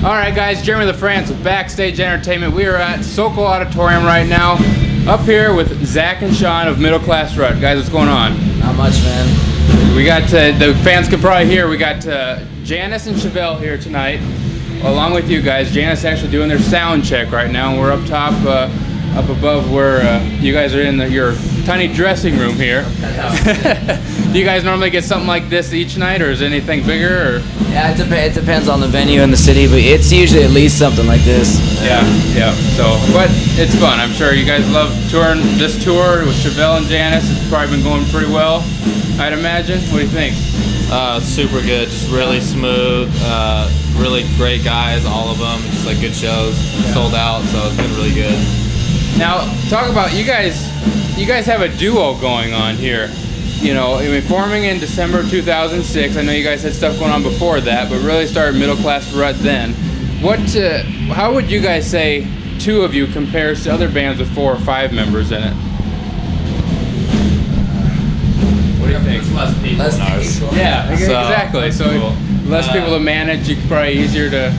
Alright guys, Jeremy Lafrentz of Backstage Entertainment. We are at Sokol Auditorium right now, up here with Zach and Sean of Middle Class Rut. Guys, what's going on? Not much, man. We got, the fans can probably hear, we got Janice and Chevelle here tonight, along with you guys. Janice actually doing their sound check right now, and we're up top, up above where you guys are in your tiny dressing room here. Do you guys normally get something like this each night, or is it anything bigger? Or? Yeah, it depends on the venue and the city, but it's usually at least something like this. Yeah. So, but it's fun. I'm sure you guys love touring this tour with Chevelle and Janice. It's probably been going pretty well, I'd imagine. What do you think? Super good. Just really smooth. Really great guys, all of them. Just like good shows. Yeah. Sold out, so it's been really good. Now, talk about you guys. You guys have a duo going on here. You know, I mean, forming in December of 2006. I know you guys had stuff going on before that, but really started Middle Class Rut then. How would you guys say two of you compares to other bands with 4 or 5 members in it? What do you think? Less people in ours. Yeah, exactly. So cool. Less people to manage. You probably easier to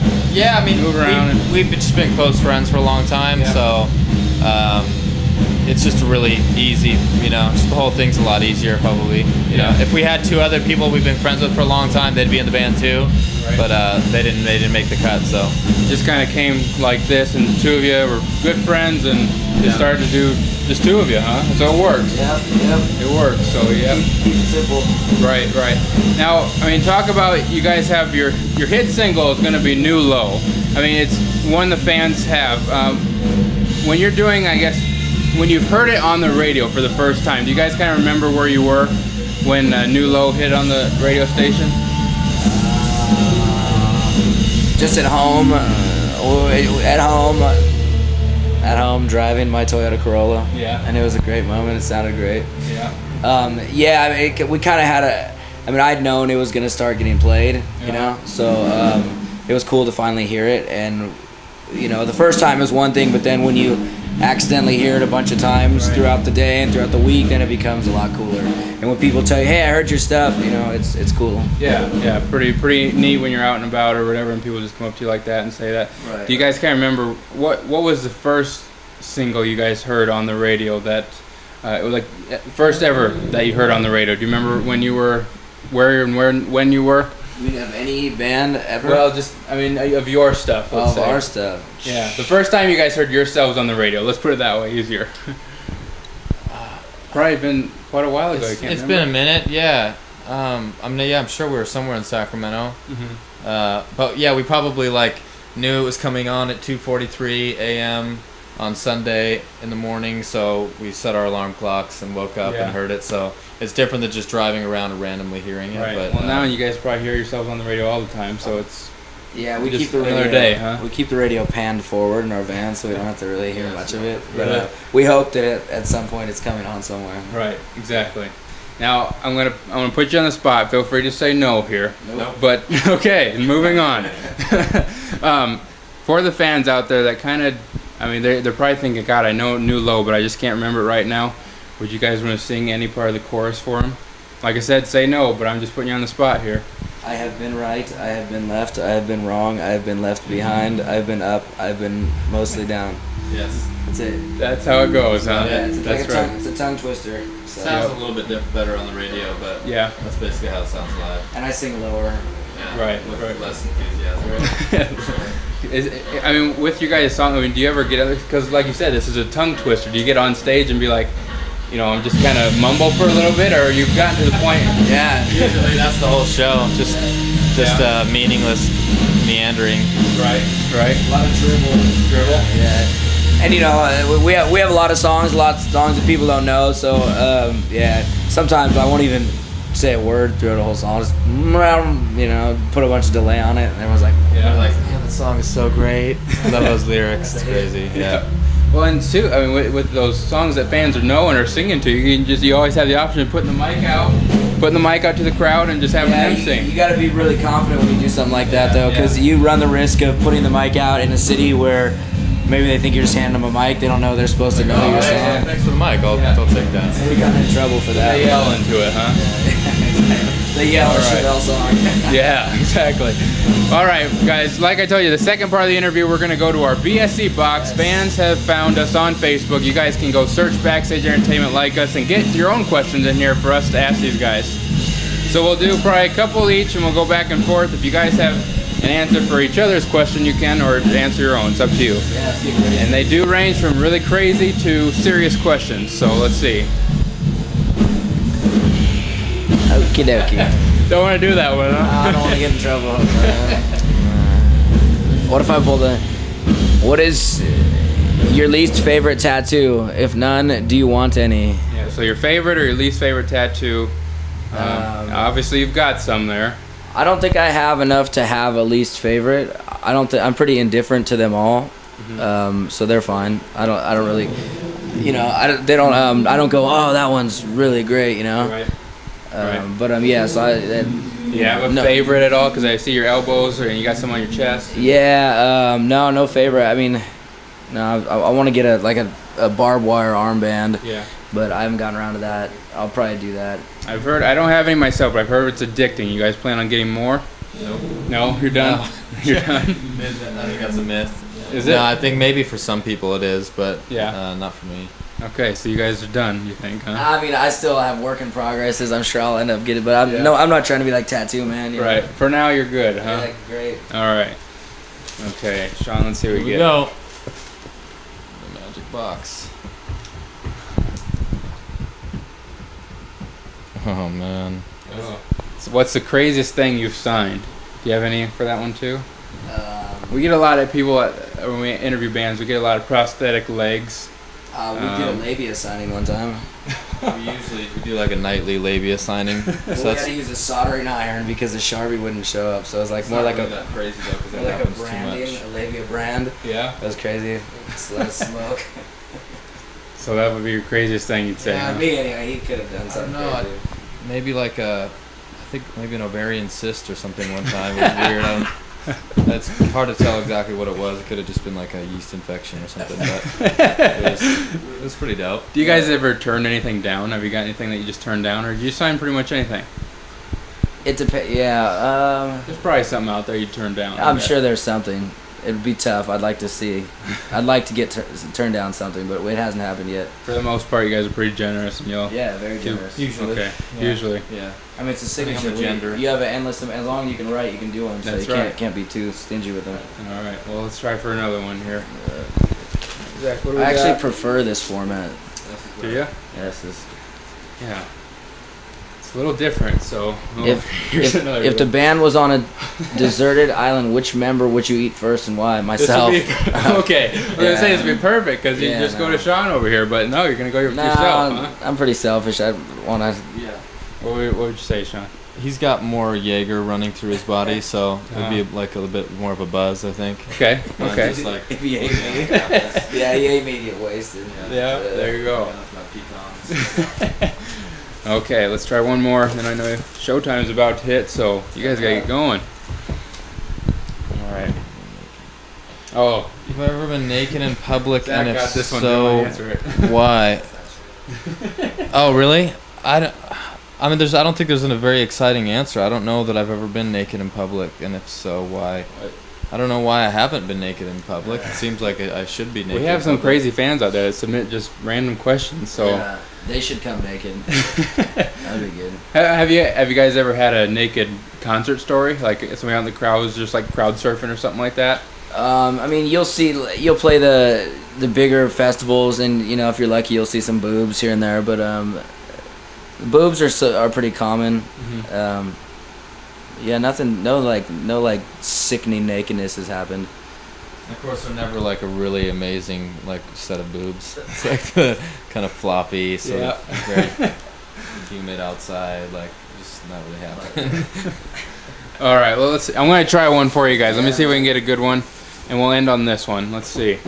move around. We've just been close friends for a long time, so. It's just really easy, you know, just the whole thing's a lot easier probably, you know. If we had 2 other people we've been friends with for a long time, they'd be in the band too, right. But they didn't make the cut, so. Just kind of came like this, and the 2 of you were good friends and just started to do just 2 of you, huh? So it works. Yep. It works, so yeah. Keep it simple. Right. Now, I mean, talk about, you guys have your hit single is going to be New Low. I mean, it's one the fans have. When you're doing, I guess, when you've heard it on the radio for the first time, do you guys kind of remember where you were when New Low hit on the radio station? Just at home, driving my Toyota Corolla. Yeah. And it was a great moment. It sounded great. Yeah. I mean, we kind of had I'd known it was gonna start getting played, you know, so it was cool to finally hear it. And you know, the first time is one thing, but then when you accidentally hear it a bunch of times throughout the day and throughout the week, then it becomes a lot cooler. And when people tell you, hey, I heard your stuff, you know, it's cool. Yeah, pretty neat when you're out and about or whatever, and people just come up to you like that and say that. Right. Do you guys kind of remember what was the first single you guys heard on the radio that it was like first ever that you heard on the radio? Do you remember when you were when you were? You mean of any band ever? Well, just, I mean, of your stuff, let's say. Our stuff. Yeah, the first time you guys heard yourselves on the radio, let's put it that way, easier. Probably been quite a while ago, It's been a minute, yeah. I'm sure we were somewhere in Sacramento. But yeah, we probably knew it was coming on at 2:43 a.m. on Sunday in the morning, so we set our alarm clocks and woke up and heard it, so it's different than just driving around and randomly hearing it. Right. But, well, now you guys probably hear yourselves on the radio all the time, so it's we just keep the radio, another day, huh? We keep the radio panned forward in our van, so we don't have to really hear much of it. But we hope that at some point it's coming on somewhere. Right. Exactly. Now I'm gonna put you on the spot. Feel free to say no here. Nope. But okay, moving on. For the fans out there that kind of, I mean, they're probably thinking, God, I know New Low, but I just can't remember it right now. Would you guys want to sing any part of the chorus for them? Like I said, say no, but I'm just putting you on the spot here. I have been right, I have been left, I have been wrong, I have been left behind, I've been up, I've been mostly down. Yes. That's it. That's how it goes, huh? Yeah, That's right. It's a tongue twister. So. Sounds a little bit better on the radio, but that's basically how it sounds live. And I sing lower. Yeah, right. With less enthusiasm. I mean, with your guys' song, I mean, do you ever get, because like you said, this is a tongue twister. Do you get on stage and be like, you know, I'm just kind of mumble for a little bit, or you've gotten to the point? Yeah, usually that's the whole show. Just meaningless meandering. Right. A lot of dribble. Yeah. And you know, we have a lot of songs that people don't know. So sometimes I won't even say a word throughout the whole song. I'll just, you know, put a bunch of delay on it, and everyone's like, man, the song is so great. I love those lyrics. It's crazy. Yeah. Well, and too, I mean, with those songs that fans know and are singing to, you always have the option of putting the mic out to the crowd and just having them sing. You got to be really confident when you do something like that, though, because you run the risk of putting the mic out in a city where maybe they think you're just handing them a mic. They don't know they're supposed to know your song. Thanks for the mic. I'll take that. So you got in trouble for that. They yell into it, huh? The yellow Chevelle song. Yeah, exactly. All right, guys, like I told you, the second part of the interview, we're going to go to our BSC box. Fans have found us on Facebook. You guys can go search Backstage Entertainment, like us, and get your own questions in here for us to ask these guys. So we'll do probably a couple each, and we'll go back and forth. If you guys have an answer for each other's question, you can, or answer your own. It's up to you. And they do range from really crazy to serious questions. So let's see. Okie dokie. Don't want to do that one, huh? I don't want to get in trouble. What if I pull the... What is your least favorite tattoo? If none, do you want any? Yeah, so your favorite or your least favorite tattoo? Obviously, you've got some there. I don't think I have enough to have a least favorite. I don't think... I'm pretty indifferent to them all. So they're fine. I don't really... You know, I don't go, oh, that one's really great, you know? Right. But yeah, so you have a favorite at all? Because I see your elbows, and you got some on your chest. Yeah, no favorite. I mean, no, I want to get a barbed wire armband. Yeah. But I haven't gotten around to that. I'll probably do that. I've heard. I don't have any myself, but I've heard it's addicting. You guys plan on getting more? Nope. No, you're done. No. You're done. I think that's a myth. Is it? No, I think maybe for some people it is, but yeah, not for me. Okay, so you guys are done, you think, huh? I mean, I still have work in progresses. I'm sure I'll end up getting, but I'm not trying to be like Tattoo Man. You right. know? For now, you're good, huh? Yeah, great. All right. Okay, Sean, let's see what we get. Go. The magic box. Oh man. Oh. So what's the craziest thing you've signed? Do you have any for that one too? We get a lot of people when we interview bands. We get a lot of prosthetic legs. We did a labia signing one time. we do like a nightly labia signing. So we had to use a soldering iron because the Sharpie wouldn't show up. So it was like more like that crazy though, because like a branding, a labia brand. Yeah. That was crazy. Just let us smoke. So that would be your craziest thing you'd say. Yeah, huh? me anyway. He could have done something crazy. Maybe like I think maybe an ovarian cyst or something one time. It was weird. It's hard to tell exactly what it was. It could have just been like a yeast infection or something, but it was pretty dope. Do you guys ever turn anything down? Have you got anything that you just turned down, or do you sign pretty much anything? It depends. Yeah. There's probably something out there you turn down. I'm sure there's something. It'd be tough. I'd like to see. I'd like to get turned down something, but it hasn't happened yet. For the most part, you guys are pretty generous, and you'll. Yeah, very generous. Usually. Okay. Yeah. Usually. Yeah. I mean, it's a signature. Gender. You have an endless. As long as you can write, you can do them. So That's you right. can't be too stingy with them. All right. Well, let's try for another one here. Zach, what do we I actually got? prefer this format. Do you? Yes. Yeah. It's a little different. So. If the band was on a deserted island, which member would you eat first and why? Myself. Okay. I was gonna say this would be perfect because you just go to Sean over here, but no, you're gonna go yourself. Huh? I'm pretty selfish. I want to. Yeah. What would you say, Sean? He's got more Jaeger running through his body, so it'd be like a little bit more of a buzz, I think. Okay. Okay. Just like, If he ate me. Yeah, he ate me, get wasted. Yeah. There you go. my pecans. Okay, let's try one more. Then I know showtime's about to hit, so you guys gotta get going. All right. Oh. You've ever been naked in public, Zach and if got this one, so, don't answer it. why? Oh, really? I don't think there's a very exciting answer. I don't know that I've ever been naked in public, and if so, why? I don't know why I haven't been naked in public. It seems like I should be naked. We have in some public. crazy fans out there that submit just random questions, so. Yeah, they should come naked. That'd be good. Have you guys ever had a naked concert story? Like somebody out in the crowd was just like crowd surfing or something like that? I mean, you'll play the bigger festivals, and you know, if you're lucky, you'll see some boobs here and there. But boobs are pretty common. Mm-hmm. Yeah, no sickening nakedness has happened. Of course, they're never like a really amazing like set of boobs. It's like the kind of floppy, sort of very humid outside, like just not really happening. All right, well I'm gonna try one for you guys. Let me see if we can get a good one, and we'll end on this one. Let's see.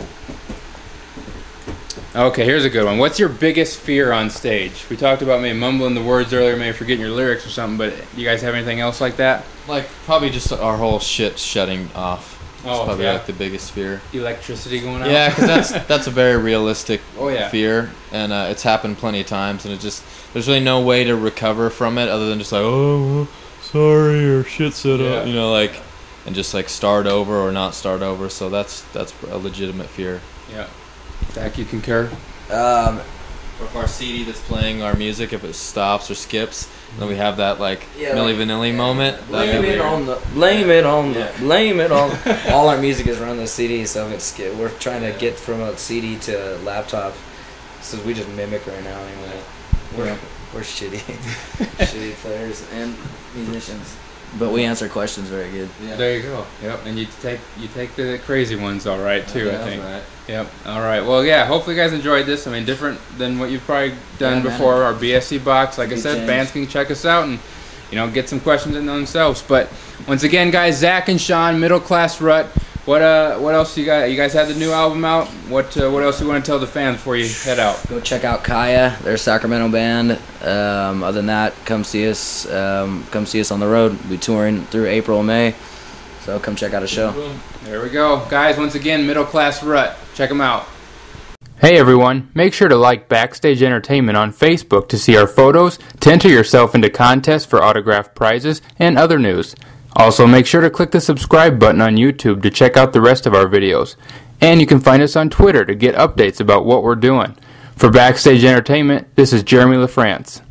Okay, here's a good one. What's your biggest fear on stage? We talked about maybe mumbling the words earlier, maybe forgetting your lyrics or something, but you guys have anything else like that? Like probably just our whole shit shutting off. Oh, probably yeah. like the biggest fear. Electricity going out. Yeah, because that's a very realistic yeah. fear, and it's happened plenty of times, and there's really no way to recover from it other than just like, oh, sorry, or shit set up, you know, like, and just like start over or not start over. So that's a legitimate fear. Yeah. Zach, you concur? Or if our CD that's playing our music, if it stops or skips, then we have that like Milli Vanilli moment. Blame it on all our music is run on the CD, so if we're trying to get from a CD to laptop, so we just mimic right now anyway. We're shitty, shitty players and musicians, but we answer questions very good. Yeah. There you go. Yep, and you take the crazy ones all right too. I think. Right. Yep. All right. Well, yeah. Hopefully, you guys enjoyed this. I mean, different than what you've probably done before. Our BSC box, like I said, fans can check us out and get some questions in themselves. But once again, guys, Zach and Sean, Middle Class Rut. What else you got? You guys have the new album out. What else you want to tell the fans before you head out? Go check out Kaya. They're a Sacramento band. Other than that, come see us. Come see us on the road. We'll be touring through April and May. So come check out a show. There we go. Guys, once again, Middle Class Rut. Check them out. Hey everyone, make sure to like Backstage Entertainment on Facebook to see our photos, to enter yourself into contests for autographed prizes, and other news. Also, make sure to click the subscribe button on YouTube to check out the rest of our videos. And you can find us on Twitter to get updates about what we're doing. For Backstage Entertainment, this is Jeremy Lafrentz.